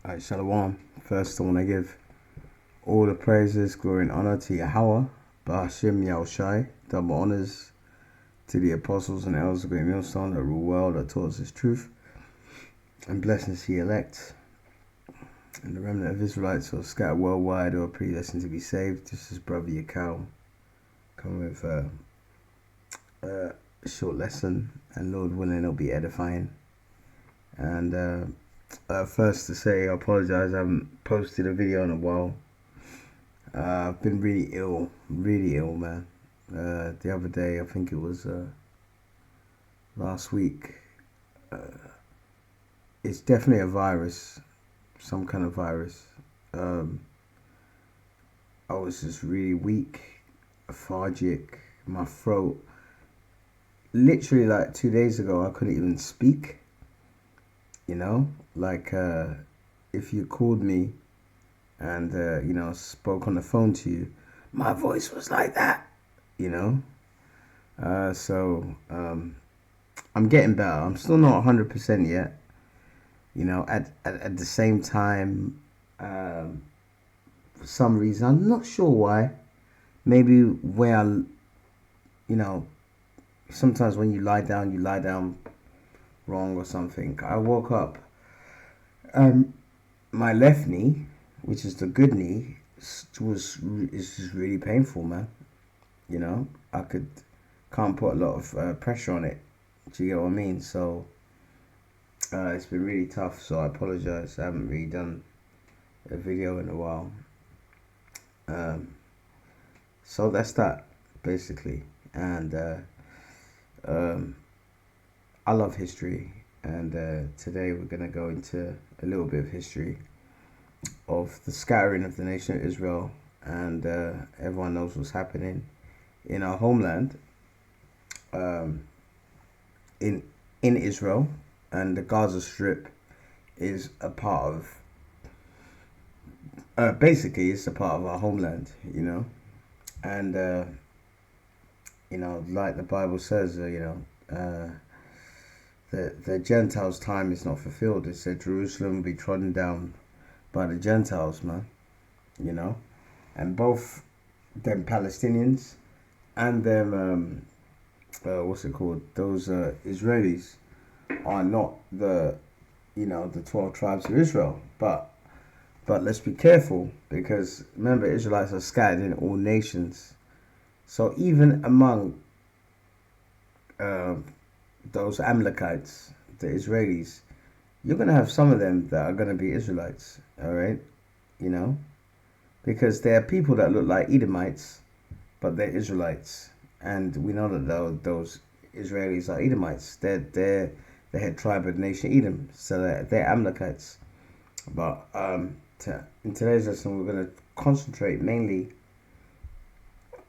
Alright, Shalom. First, I want to give all the praises, glory, and honor to Yahweh, Ba'ashim Yahushai, double honors to the apostles and elders of the Great Millstone that rule well, that taught us his truth, and blessings to the elect, and the remnant of Israelites who are scattered worldwide or are predestined to be saved. This is Brother Yakal, coming with a short lesson, and Lord willing, it'll be edifying. And first to say, I apologize, I haven't posted a video in a while. I've been really ill, man. The other day, I think it was last week. It's definitely a virus, some kind of virus. I was just really weak, lethargic, my throat. Literally, like 2 days ago, I couldn't even speak. You know, like if you called me and spoke on the phone to you, my voice was like that. So I'm getting better. I'm still not 100% yet. At the same time, for some reason, I'm not sure why. Maybe where sometimes when you lie down wrong or something. I woke up, my left knee, which is the good knee, is just really painful, man. I can't put a lot of pressure on it. Do you get what I mean? So it's been really tough. So I apologize. I haven't really done a video in a while. So that's that basically, and I love history, and today we're going to go into a little bit of history of the scattering of the nation of Israel, and everyone knows what's happening in our homeland, in Israel, and the Gaza Strip is a part of, basically it's a part of our homeland, and like the Bible says, the Gentiles' time is not fulfilled. It said Jerusalem will be trodden down by the Gentiles, man. And both them Palestinians and them, what's it called? Those Israelis are not the 12 tribes of Israel. But let's be careful, because remember, Israelites are scattered in all nations. So even among those Amalekites, the Israelis, you're going to have some of them that are going to be Israelites, all right? Because there are people that look like Edomites, but they're Israelites. And we know that those Israelis are Edomites. They're the head tribe of the nation Edom, so they're Amalekites. But in today's lesson, we're going to concentrate mainly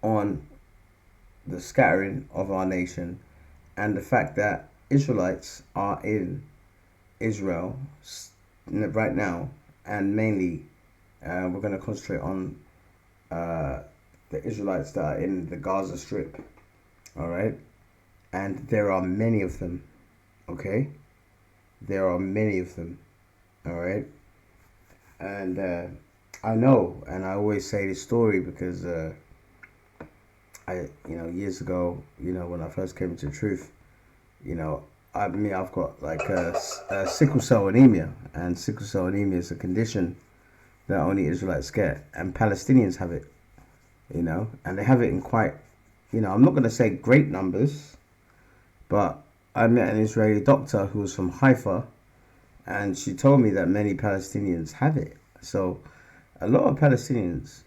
on the scattering of our nation, and the fact that Israelites are in Israel right now, and mainly we're going to concentrate on the Israelites that are in the Gaza Strip, all right? And there are many of them, okay? There are many of them, all right? And I know, and I always say this story because years ago, when I first came into truth, I've got like a sickle cell anemia, and sickle cell anemia is a condition that only Israelites get, and Palestinians have it, and they have it in quite, I'm not going to say great numbers, but I met an Israeli doctor who was from Haifa, and she told me that many Palestinians have it. So a lot of Palestinians,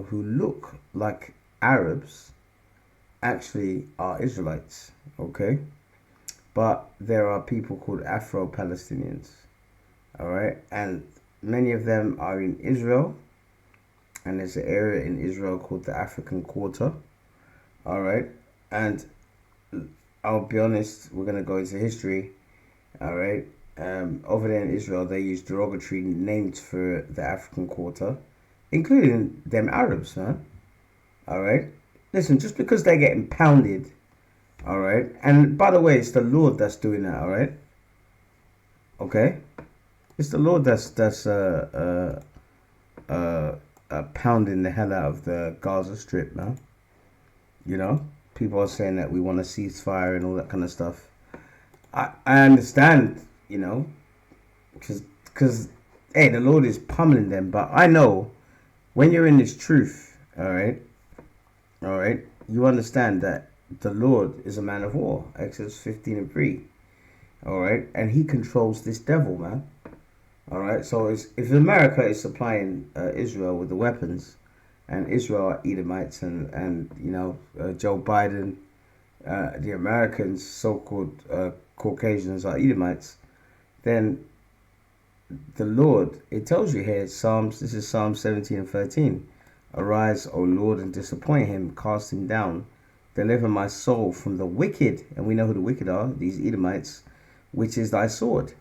who look like Arabs, actually are Israelites, okay? But there are people called Afro Palestinians, all right? And many of them are in Israel, and there's an area in Israel called the African Quarter, all right? And I'll be honest, we're going to go into history, all right? Over there in Israel, they use derogatory names for the African Quarter, including them Arabs, man. All right? Listen, just because they're getting pounded, all right? And by the way, it's the Lord that's doing that, all right? Okay? It's the Lord that's pounding the hell out of the Gaza Strip, man. You know, people are saying that we want a ceasefire and all that kind of stuff. I understand, you know, because hey, the Lord is pummeling them. But I know when you're in this truth, all right, you understand that the Lord is a man of war. Exodus 15:3. All right, and He controls this devil, man. All right, so if America is supplying Israel with the weapons, and Israel are Edomites, and you know Joe Biden, the Americans, so-called Caucasians are Edomites, then the Lord, it tells you here, Psalms. This is Psalm 17:13. Arise, O Lord, and disappoint him, cast him down, deliver my soul from the wicked, and we know who the wicked are, these Edomites, which is thy sword.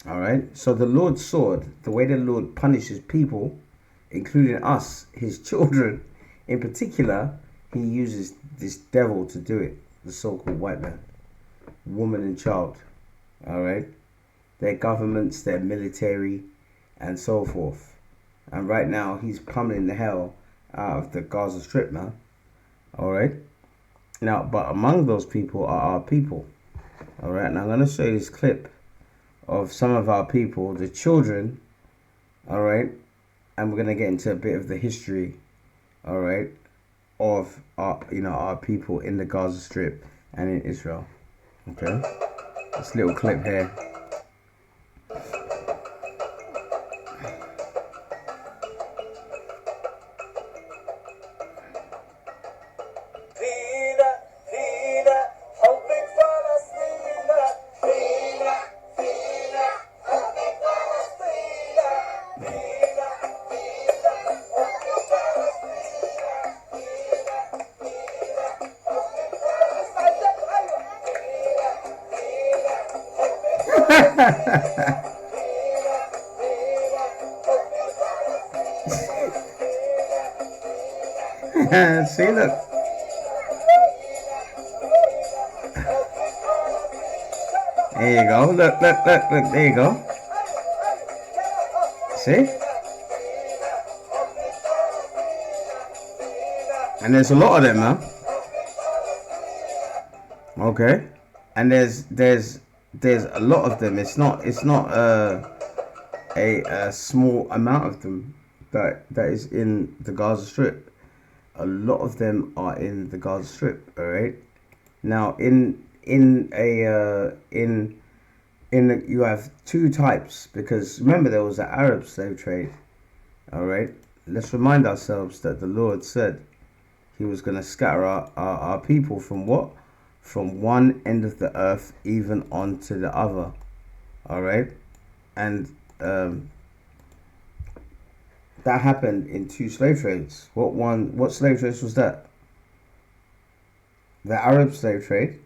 All right. So the Lord's sword, the way the Lord punishes people, including us, his children, in particular, he uses this devil to do it. The so-called white man, woman, and child. All right. Their governments, their military, and so forth. And right now, he's pummeling the hell out of the Gaza Strip, man. All right. Now, but among those people are our people. All right. Now I'm gonna show you this clip of some of our people, the children, all right, and we're gonna get into a bit of the history, all right, of our people in the Gaza Strip and in Israel. Okay, this little clip here. See, look. There you go. Look. There you go. See? And there's a lot of them, man. Okay. And there's a lot of them. It's not a small amount of them that is in the Gaza Strip. A lot of them are in the Gaza Strip. All right. Now, you have two types, because remember there was the Arab slave trade. All right. Let's remind ourselves that the Lord said He was going to scatter our people from what? From one end of the earth even onto the other. All right. And that happened in two slave trades. What slave trades was that? The Arab slave trade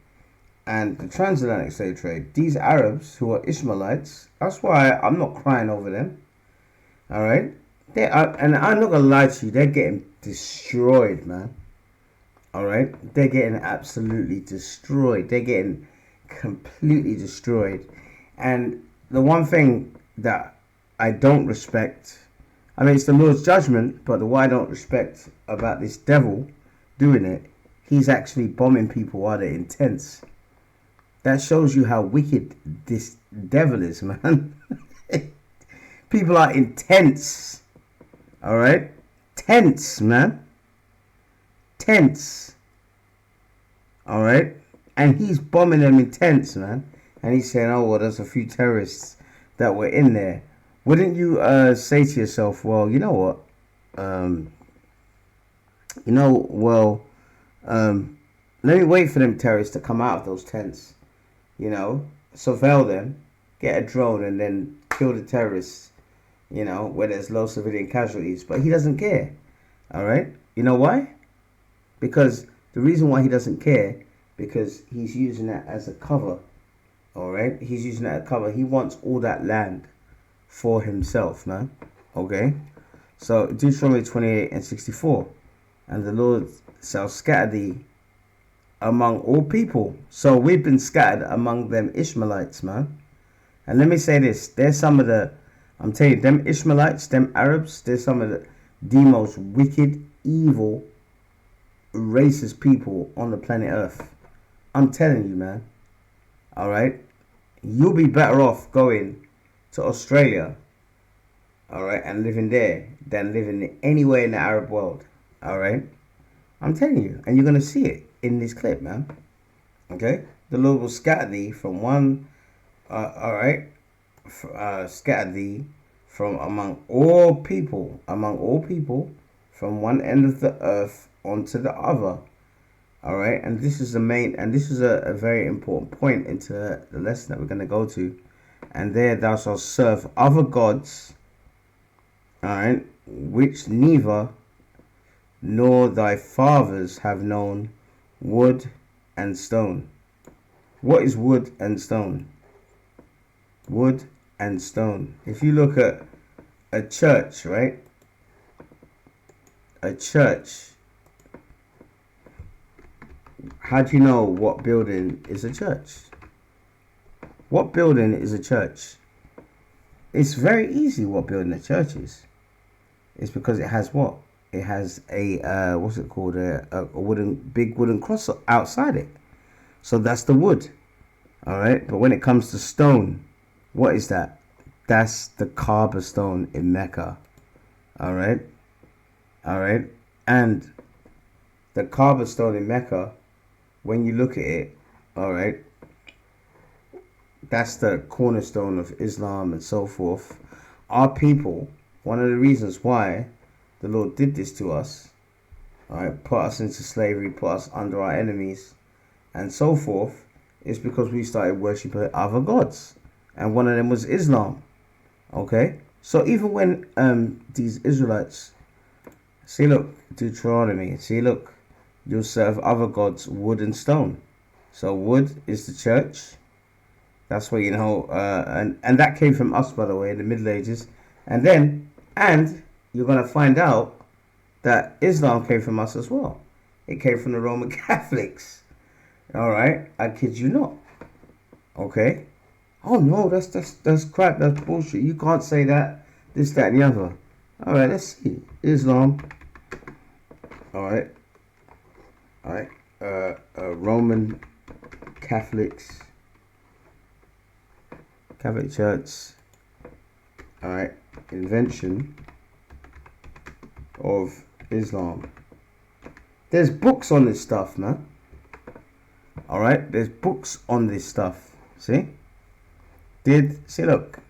and the transatlantic slave trade. These Arabs who are Ishmaelites, that's why I'm not crying over them. All right? They are, and I'm not gonna lie to you, they're getting destroyed, man. All right? They're getting absolutely destroyed. They're getting completely destroyed. And the one thing that I don't respect, I mean, it's the Lord's judgment, but what I don't respect about this devil doing it, he's actually bombing people while they're intense. That shows you how wicked this devil is, man. People are intense. All right? Tense, man. Tense. All right? And he's bombing them intense, man. And he's saying, oh, well, there's a few terrorists that were in there. Wouldn't you say to yourself, well, you know what? Let me wait for them terrorists to come out of those tents. You know, surveil them, get a drone, and then kill the terrorists, you know, where there's low civilian casualties. But he doesn't care. All right? You know why? Because the reason why he doesn't care, because he's using that as a cover. All right? He's using that as a cover. He wants all that land for himself, man. Okay? So, Deuteronomy 28:64. And the Lord shall scatter thee among all people. So we've been scattered among them Ishmaelites, man. And let me say this: I'm telling you, them Ishmaelites, them Arabs, they're some of the most wicked, evil, racist people on the planet Earth. I'm telling you, man. All right, you'll be better off going to Australia, all right, and living there than living anywhere in the Arab world. All right, I'm telling you, and you're gonna see it in this clip, man. Okay, the Lord will scatter thee from one. All right, scatter thee from among all people, from one end of the earth onto the other. All right, and this is a very important point into the lesson that we're going to go to. And there thou shalt serve other gods, all right, which neither nor thy fathers have known, wood and stone. What is wood and stone? Wood and stone. If you look at a church, right? A church. How do you know what building is a church? What building is a church? It's very easy what building a church is. It's because it has what? It has a what's it called? A big wooden cross outside it. So that's the wood. All right. But when it comes to stone, what is that? That's the Kaaba stone in Mecca. All right. All right. And the Kaaba stone in Mecca, when you look at it, all right, that's the cornerstone of Islam and so forth. Our people, one of the reasons why the Lord did this to us, all right, put us into slavery, put us under our enemies, and so forth, is because we started worshipping other gods. And one of them was Islam. Okay? So even when these Israelites, see, look, Deuteronomy, see, look, you'll serve other gods, wood and stone. So wood is the church. That's what, and that came from us, by the way, in the Middle Ages. And you're going to find out that Islam came from us as well. It came from the Roman Catholics. All right? I kid you not. Okay? Oh, no, that's crap. That's bullshit. You can't say that, this, that, and the other. All right, let's see. Islam. All right. All right. Roman Catholics. Catholic Church. All right. Invention of Islam. There's books on this stuff, man. All right. There's books on this stuff. See? Look.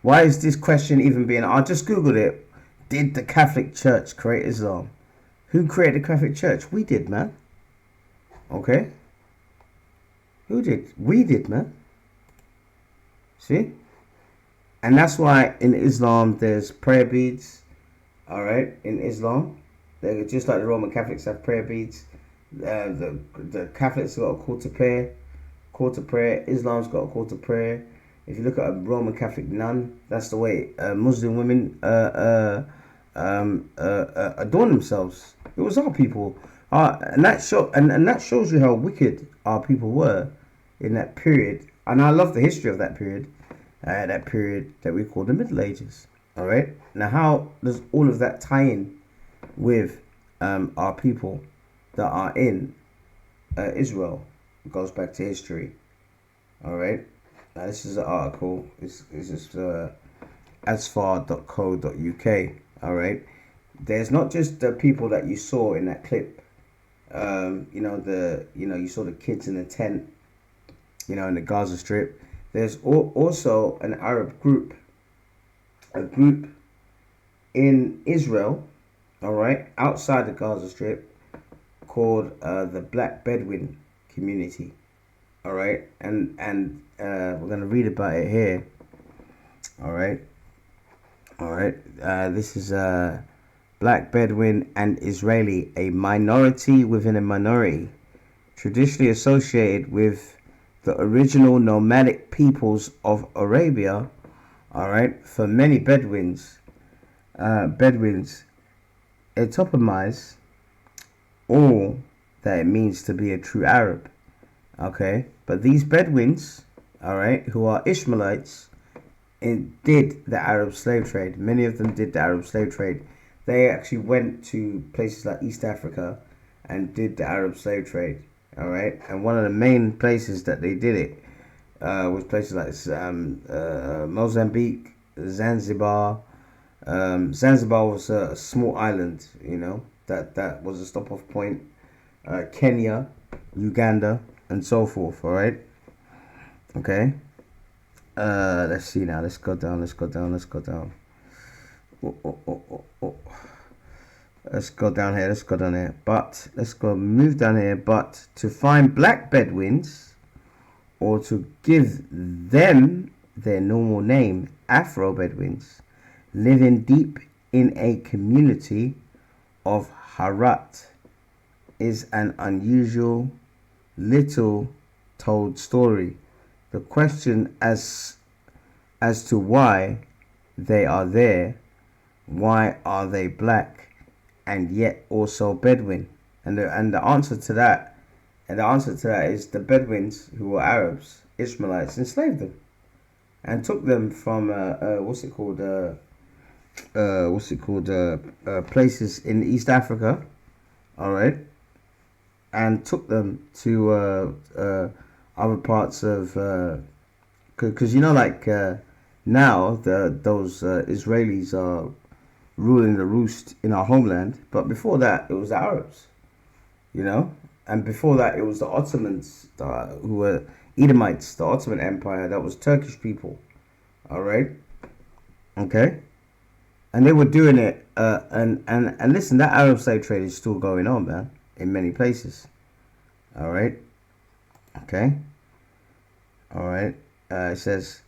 Why is this question even being... I just Googled it. Did the Catholic Church create Islam? Who created the Catholic Church? We did, man. Okay? Who did? We did, man. See? And that's why in Islam there's prayer beads. All right? In Islam. They're just like the Roman Catholics have prayer beads. The Catholics got a call to prayer. Call to prayer. Islam's got a call to prayer. If you look at a Roman Catholic nun, that's the way Muslim women adorn themselves. It was our people, and that shows you how wicked our people were in that period. And I love the history of that period that we call the Middle Ages. All right. Now, how does all of that tie in with our people that are in Israel? It goes back to history. All right. Now, this is an article. This is asfar.co.uk. All right. There's not just the people that you saw in that clip. You saw the kids in the tent. In the Gaza Strip. There's also an Arab group. A group in Israel. All right, outside the Gaza Strip, called the Black Bedouin community. All right, and we're gonna read about it here. All right. This is Black Bedouin and Israeli, a minority within a minority, traditionally associated with the original nomadic peoples of Arabia. All right, for many Bedouins epitomize all that it means to be a true Arab. Okay, but these Bedouins, all right, who are Ishmaelites, and did the Arab slave trade. Many of them did the Arab slave trade. They actually went to places like East Africa and did the Arab slave trade. All right, and one of the main places that they did it was places like Mozambique, Zanzibar. Zanzibar was a small island, that was a stop-off point. Kenya, Uganda, and so forth. All right. Okay. Let's see now. Let's go down. Let's go down. Let's go down. Oh, oh, oh, oh, oh. Let's go down here. Let's go down here. But let's go move down here. But to find black Bedouins, or to give them their normal name, Afro Bedouins, living deep in a community of Harat, is an unusual, little told story. The question as to why they are there, why are they black and yet also Bedouin? And the answer to that, is the Bedouins, who were Arabs, Ishmaelites, enslaved them and took them from places in East Africa, all right, and took them to other parts of, because now those Israelis are ruling the roost in our homeland, but before that it was the Arabs, and before that it was the Ottomans, who were Edomites, the Ottoman Empire, that was Turkish people, all right, okay, and they were doing it, and listen, that Arab slave trade is still going on, man, in many places, all right, okay. All right. It says,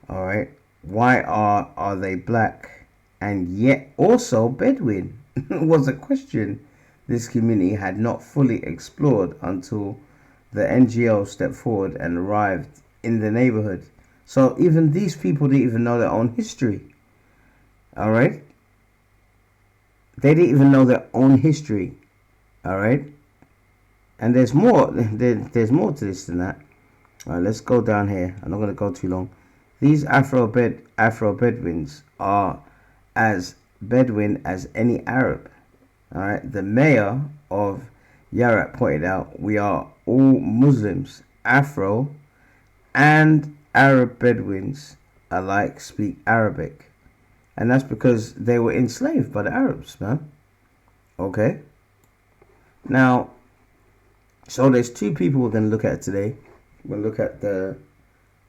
all right, why are they black and yet also Bedouin? Was a question this community had not fully explored until the NGO stepped forward and arrived in the neighborhood. So even these people didn't even know their own history. All right. They didn't even know their own history. All right. And there's more. There's more to this than that. All right, let's go down here. I'm not going to go too long. These Afro Bedouins are as Bedouin as any Arab. All right. The mayor of Yarat pointed out, we are all Muslims. Afro and Arab Bedouins alike speak Arabic. And that's because they were enslaved by the Arabs, man. Okay. Now, so there's two people we're going to look at today. We're going to look at the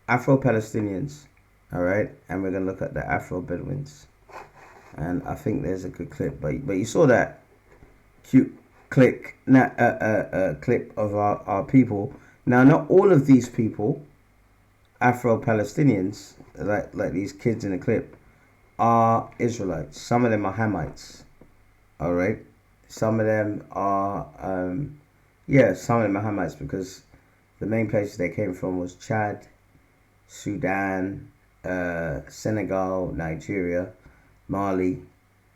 Afro Palestinians, all right, and we're going to look at the Afro Bedouins. And I think there's a good clip, but you saw that cute clip of our people. Now, not all of these people, Afro Palestinians, like these kids in the clip, are Israelites. Some of them are Hamites, all right. Some of them are, some of them are Hamites, because the main places they came from was Chad, Sudan, Senegal, Nigeria, Mali,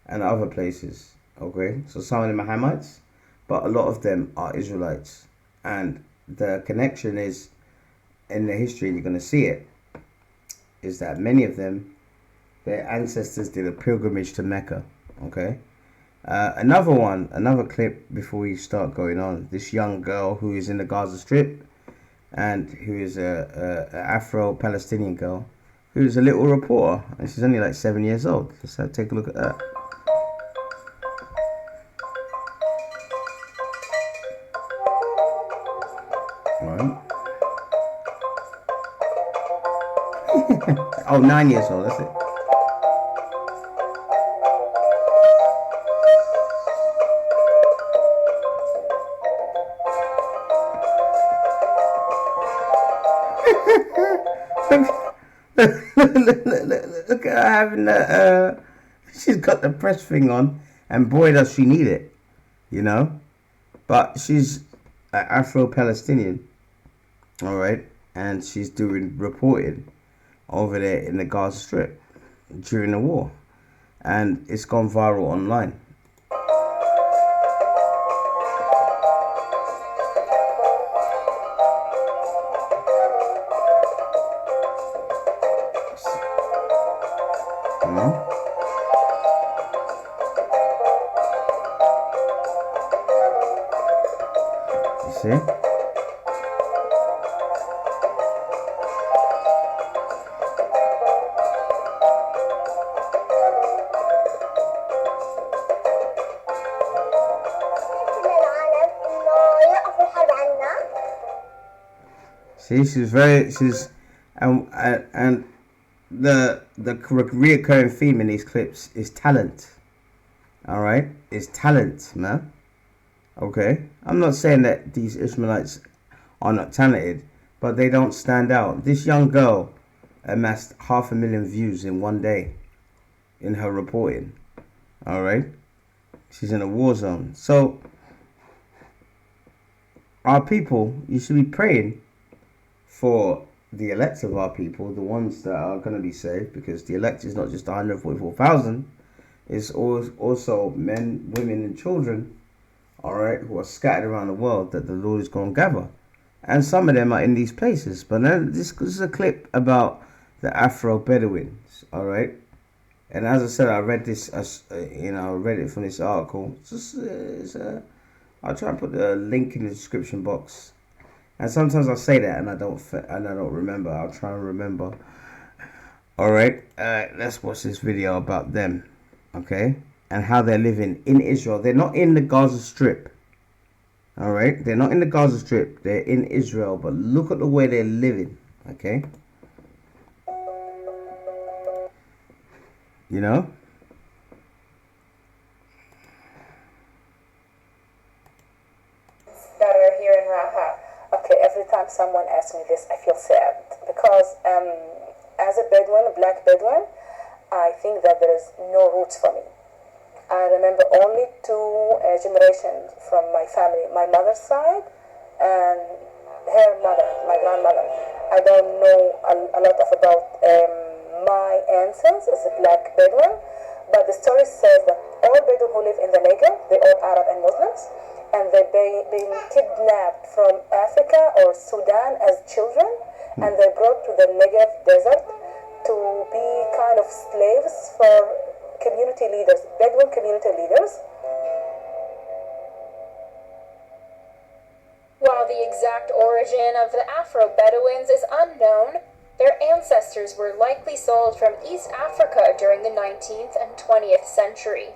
and other places. Okay, so some of them are Hamites, but a lot of them are Israelites. And the connection is, in the history, and you're going to see it, is that many of them, their ancestors did a pilgrimage to Mecca. Okay. Another clip before we start going on. This young girl who is in the Gaza Strip, and who is a Afro-Palestinian girl, who is a little reporter, and she's only like 7 years old. Let's take a look at that. Right. Oh, 9 years old. That's it. Look at her having she's got the press thing on, and boy does she need it, but she's an Afro-Palestinian, all right, and she's doing reporting over there in the Gaza Strip during the war, and it's gone viral online. know. You see? See, and the reoccurring theme in these clips is talent. All right, it's talent, man. Okay, I'm not saying that these Ishmaelites are not talented, but they don't stand out. This young girl amassed 500,000 views in one day in her reporting. All right, she's in a war zone. So our people, you should be praying for the elect of our people, the ones that are going to be saved, because the elect is not just 144,000, it's also men, women, and children, all right, who are scattered around the world that the Lord is going to gather. And some of them are in these places. But then this is a clip about the Afro Bedouins, all right? And as I said, I read this, I read it from this article. I'll try and put the link in the description box. And sometimes I say that and I don't remember. I'll try and remember. All right, let's watch this video about them, okay? And how they're living in Israel. They're not in the Gaza Strip. All right, they're not in the Gaza Strip. They're in Israel, but look at the way they're living, okay? You know? That are here in Raha. Okay, every time someone asks me this, I feel sad because as a Bedouin, a black Bedouin, I think that there is no roots for me. I remember only two generations from my family, my mother's side and her mother, my grandmother. I don't know a lot about my ancestors as a black Bedouin, but the story says that all Bedouin who live in the Negev, they all Arab and Muslims, and they've been kidnapped from Africa or Sudan as children, and they brought to the Negev desert to be kind of slaves for community leaders, Bedouin community leaders. While the exact origin of the Afro Bedouins is unknown, their ancestors were likely sold from East Africa during the 19th and 20th century.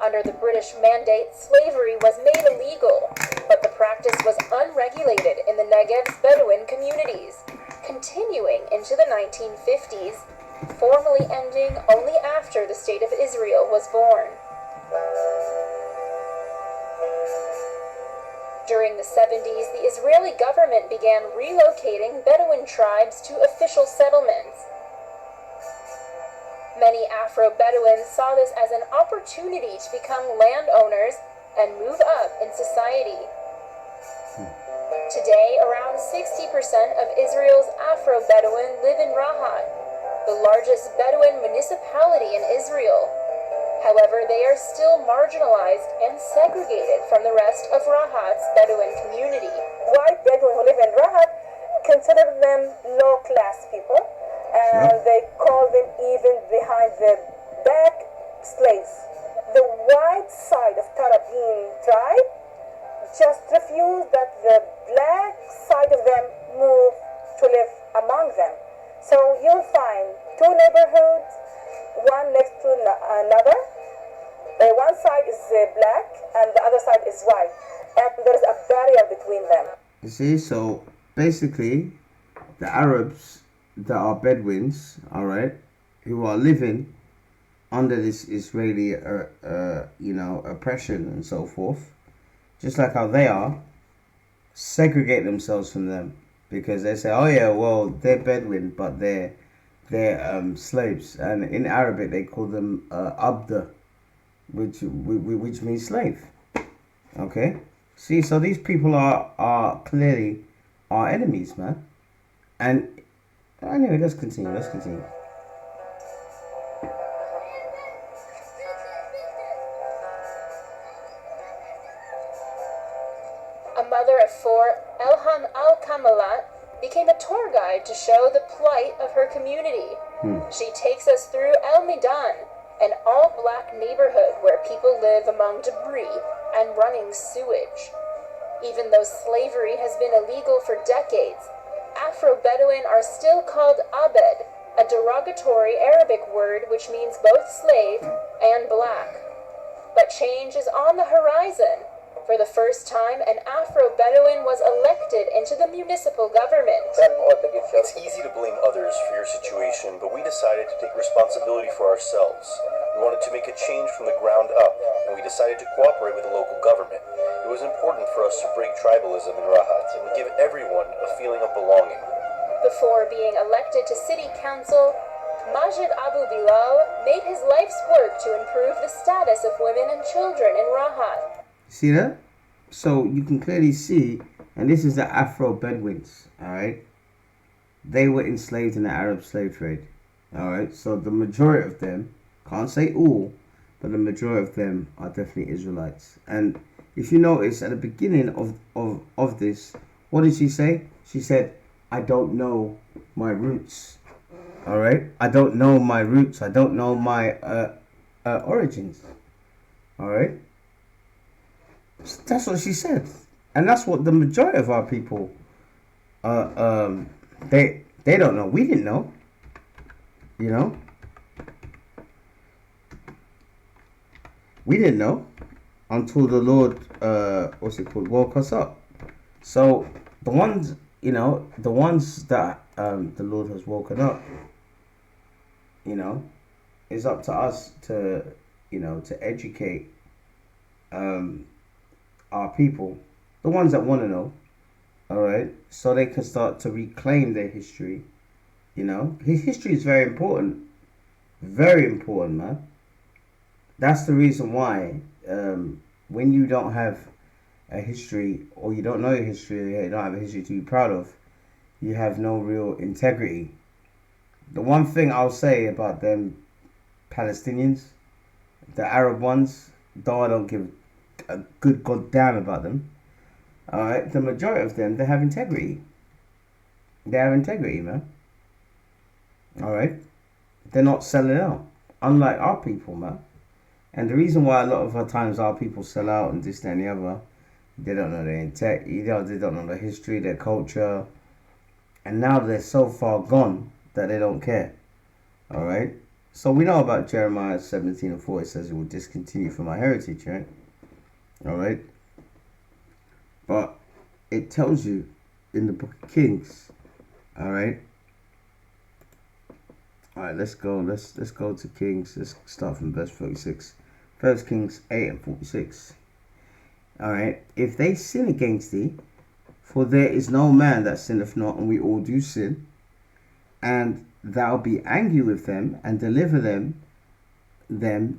Under the British Mandate, slavery was made illegal, but the practice was unregulated in the Negev's Bedouin communities, continuing into the 1950s, formally ending only after the State of Israel was born. During the 70s, the Israeli government began relocating Bedouin tribes to official settlements. Many Afro-Bedouins saw this as an opportunity to become landowners and move up in society. Today, around 60% of Israel's Afro-Bedouin live in Rahat, the largest Bedouin municipality in Israel. However, they are still marginalized and segregated from the rest of Rahat's Bedouin community. White Bedouin who live in Rahat consider them low-class people, and they call them even behind the back slaves. The white side of Tarabin tribe just refused that the black side of them move to live among them. So you'll find two neighborhoods, one next to another. One side is black and the other side is white. And there's a barrier between them. You see, so basically, the Arabs that are Bedouins, all right, who are living under this Israeli, oppression and so forth, just like how they are, segregate themselves from them because they say, oh yeah, well they're Bedouin, but they're slaves, and in Arabic they call them abda, which means slave. Okay, see, so these people are clearly our enemies, man. And anyway, let's continue. A mother of four, Elham Al-Kamalat, became a tour guide to show the plight spite of her community. She takes us through El Midan, an all-black neighborhood where people live among debris and running sewage. Even though slavery has been illegal for decades, Afro-Bedouin are still called Abed, a derogatory Arabic word which means both slave and black. But change is on the horizon. For the first time, an Afro-Bedouin was elected into the municipal government. It's easy to blame others for your situation, but we decided to take responsibility for ourselves. We wanted to make a change from the ground up, and we decided to cooperate with the local government. It was important for us to break tribalism in Rahat and give everyone a feeling of belonging. Before being elected to city council, Majid Abu Bilal made his life's work to improve the status of women and children in Rahat. See that? So you can clearly see, and this is the Afro Bedouins, alright? They were enslaved in the Arab slave trade. Alright, so the majority of them, can't say all, but the majority of them are definitely Israelites. And if you notice at the beginning of this, what did she say? She said, I don't know my roots. Alright? I don't know my roots. I don't know my origins. Alright? That's what she said, and that's what the majority of our people, they don't know. We didn't know, you know. We didn't know until the Lord, woke us up. So the ones, the ones that the Lord has woken up, it's up to us to, to educate our people, the ones that want to know, all right, so they can start to reclaim their history. His history is very important, man. That's the reason why when you don't have a history, or you don't know your history, or you don't have a history to be proud of, you have no real integrity. The one thing I'll say about them Palestinians, the Arab ones, though I don't give a good goddamn about them, alright, the majority of them, they have integrity. They have integrity, man. Alright? They're not selling out, unlike our people, man. And the reason why a lot of our times our people sell out and this, that, and the other, they don't know their integrity, they don't know their history, their culture, and now they're so far gone that they don't care. Alright? So we know about Jeremiah 17:4, it says it will discontinue from our heritage, right? Alright? But it tells you in the book of Kings, alright? Alright, let's go to Kings. Let's start from verse 46. 1 Kings 8:46. Alright, if they sin against thee, for there is no man that sinneth not, and we all do sin, and thou be angry with them, and deliver them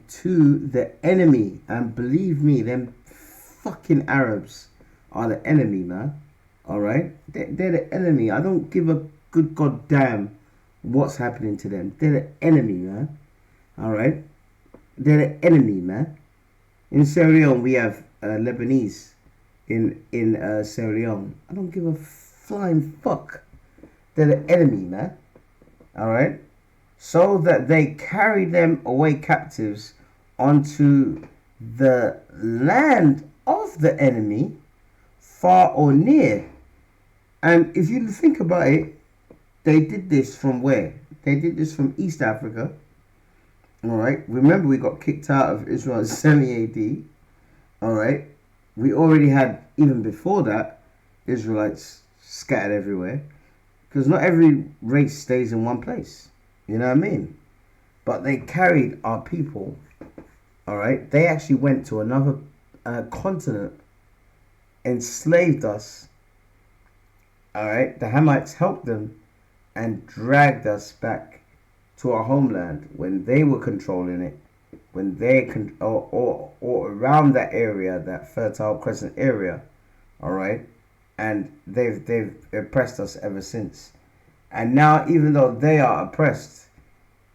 to the enemy. And believe me, them fucking Arabs are the enemy, man. Alright? They're the enemy. I don't give a good goddamn what's happening to them. They're the enemy, man. Alright? They're the enemy, man. In Sierra Leone, we have Lebanese in Sierra Leone. I don't give a flying fuck. They're the enemy, man. Alright? So that they carry them away captives onto the land of the enemy, far or near. And if you think about it, they did this from where? They did this from East Africa. Alright? Remember, we got kicked out of Israel in 70 AD. Alright? We already had, even before that, Israelites scattered everywhere. Because not every race stays in one place. You know what I mean? But they carried our people. Alright? They actually went to another continent, enslaved us. Alright? The Hamites helped them and dragged us back to our homeland when they were controlling it. When they or around that area, that Fertile Crescent area. Alright? And they've oppressed us ever since. And now, even though they are oppressed,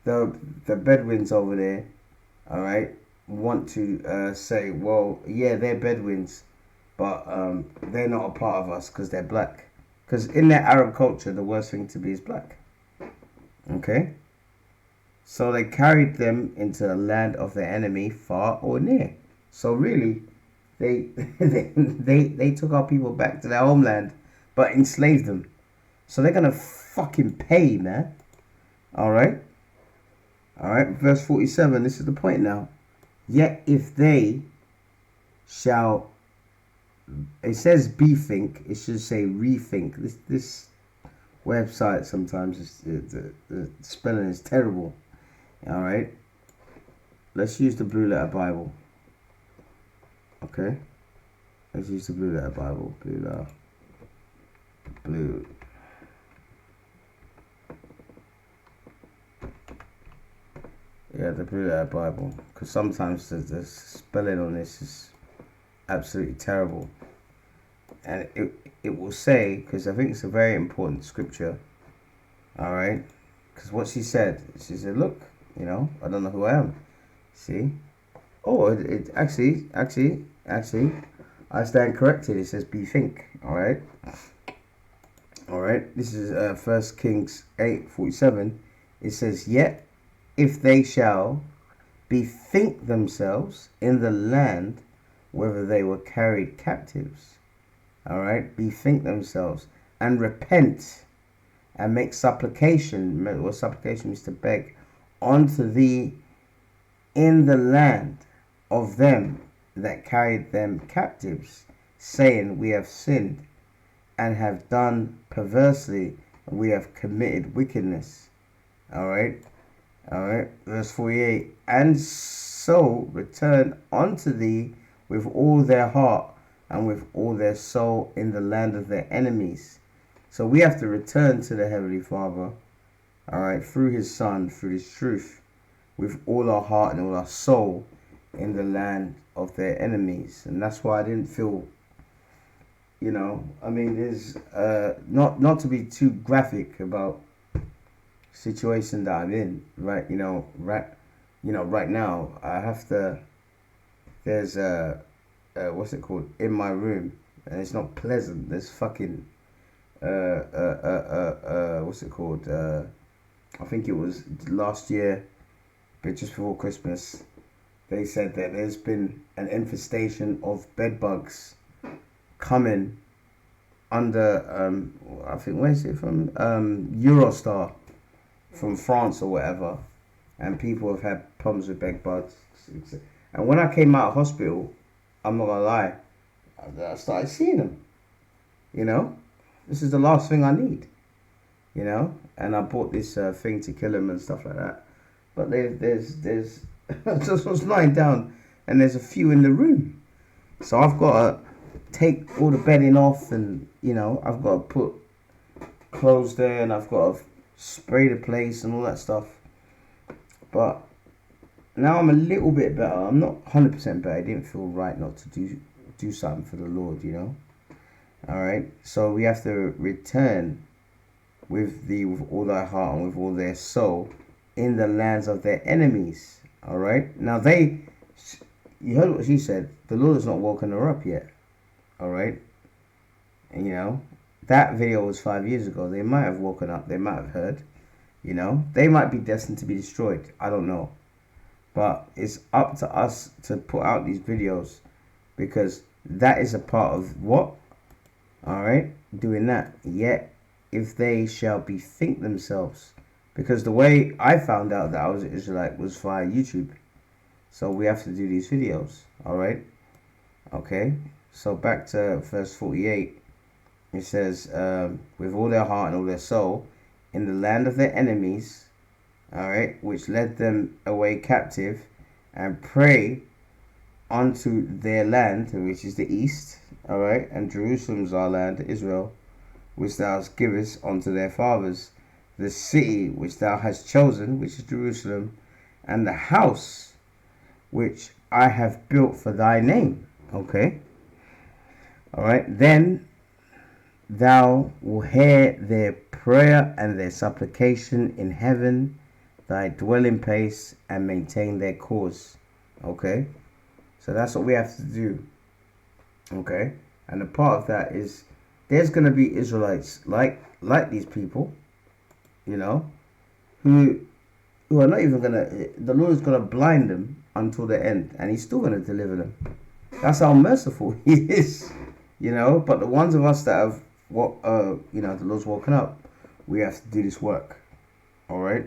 the Bedouins over there, all right, want to say, well, yeah, they're Bedouins, but they're not a part of us because they're black. Because in their Arab culture, the worst thing to be is black. Okay? So they carried them into the land of their enemy, far or near. So really, they they took our people back to their homeland, but enslaved them. So they're gonna fucking pay, man. All right, all right. Verse 47. This is the point now. Yet if they shall, it says bethink. It should say rethink. This website sometimes the spelling is terrible. All right. Let's use the Blue Letter Bible. Okay. Let's use the Blue Letter Bible. Blue. Yeah, the Blue Letter Bible. Because sometimes the spelling on this is absolutely terrible. And it will say, because I think it's a very important scripture. All right. Because what she said, look, I don't know who I am. See? Oh, it actually, I stand corrected. It says bethink. All right. All right. This is 1 Kings 8:47. It says, yet if they shall bethink themselves in the land whether they were carried captives. All right. Bethink themselves and repent and make supplication. What supplication means to beg unto thee in the land of them that carried them captives, saying, we have sinned and have done perversely, and we have committed wickedness. All right. Verse 48. And so return unto thee with all their heart and with all their soul in the land of their enemies. So we have to return to the Heavenly Father, all right, through His Son, through His truth, with all our heart and all our soul in the land of their enemies. And that's why I didn't feel, there's not to be too graphic about situation that I'm in, right? Right now I have to. There's what's it called, in my room, and it's not pleasant. There's fucking what's it called? I think it was last year, but just before Christmas, they said that there's been an infestation of bed bugs coming under I think, where is it from? Eurostar, from France or whatever, and people have had problems with bed bugs. And when I came out of hospital, I'm not gonna lie, I started seeing them. This is the last thing I need. And I bought this thing to kill them and stuff like that. But there's I just was lying down, and there's a few in the room. So I've got to take all the bedding off, and I've got to put clothes there, and I've got to spray the place and all that stuff. But now I'm a little bit better. I'm not 100% better. It didn't feel right not to do something for the Lord, All right. So we have to return with all their heart and with all their soul in the lands of their enemies. All right. Now you heard what she said. The Lord has not woken her up yet. All right. And that video was 5 years ago. They might have woken up. They might have heard. They might be destined to be destroyed. I don't know. But it's up to us to put out these videos, because that is a part of what? All right. Doing that. Yet if they shall bethink themselves. Because the way I found out that I was an Israelite was via YouTube. So we have to do these videos. All right. Okay. So back to verse 48. It says, with all their heart and all their soul, in the land of their enemies, all right, which led them away captive, and pray unto their land, which is the east, all right, and Jerusalem's our land, Israel, which thou givest unto their fathers, the city which thou hast chosen, which is Jerusalem, and the house which I have built for thy name. Okay. All right. Then thou will hear their prayer and their supplication in heaven, thy dwelling place, and maintain their cause. Okay. So that's what we have to do. Okay. And a part of that is there's going to be Israelites like these people, who are not even gonna. The Lord is gonna blind them until the end, and He's still gonna deliver them. That's how merciful He is, you know. But the ones of us that have the Lord's woken up, we have to do this work. All right.